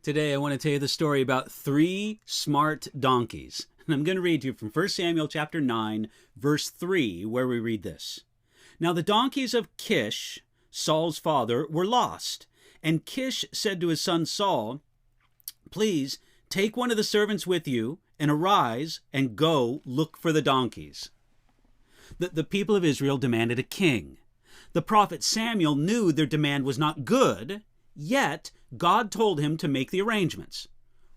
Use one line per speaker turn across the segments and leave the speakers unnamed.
Today I want to tell you the story about three smart donkeys. And I'm going to read to you from 1 Samuel chapter 9, verse 3, where we read this. Now the donkeys of Kish, Saul's father, were lost. And Kish said to his son Saul, "Please take one of the servants with you, and arise and go look for the donkeys." The people of Israel demanded a king. The prophet Samuel knew their demand was not good, yet God told him to make the arrangements.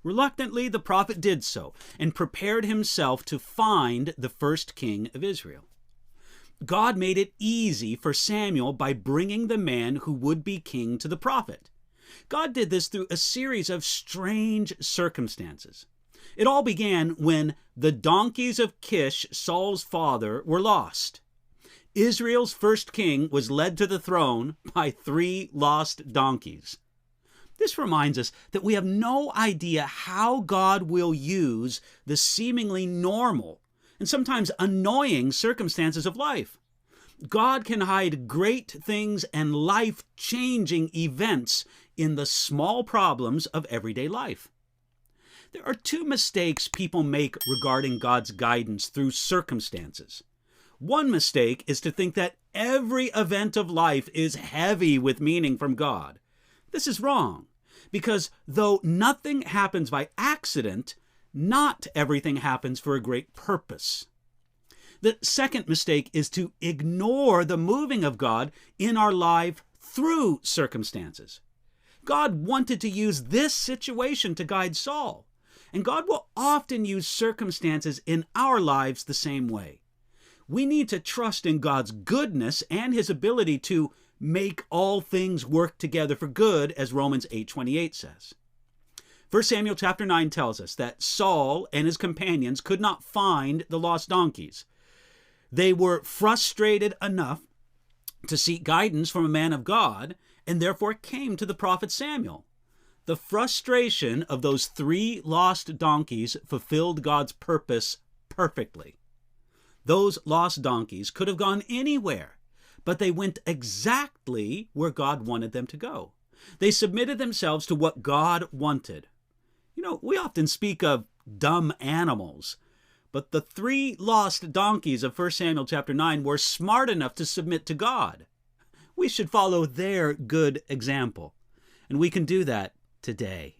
Reluctantly, the prophet did so and prepared himself to find the first king of Israel. God made it easy for Samuel by bringing the man who would be king to the prophet. God did this through a series of strange circumstances. It all began when the donkeys of Kish, Saul's father, were lost. Israel's first king was led to the throne by three lost donkeys. This reminds us that we have no idea how God will use the seemingly normal and sometimes annoying circumstances of life. God can hide great things and life-changing events in the small problems of everyday life. There are two mistakes people make regarding God's guidance through circumstances. One mistake is to think that every event of life is heavy with meaning from God. This is wrong, because though nothing happens by accident, not everything happens for a great purpose. The second mistake is to ignore the moving of God in our life through circumstances. God wanted to use this situation to guide Saul, and God will often use circumstances in our lives the same way. We need to trust in God's goodness and his ability to make all things work together for good, as Romans 8:28 says. 1 Samuel chapter 9 tells us that Saul and his companions could not find the lost donkeys. They were frustrated enough to seek guidance from a man of God, and therefore came to the prophet Samuel. The frustration of those three lost donkeys fulfilled God's purpose perfectly. Those lost donkeys could have gone anywhere, but they went exactly where God wanted them to go. They submitted themselves to what God wanted. We often speak of dumb animals, but the three lost donkeys of 1 Samuel chapter 9 were smart enough to submit to God. We should follow their good example, and we can do that today.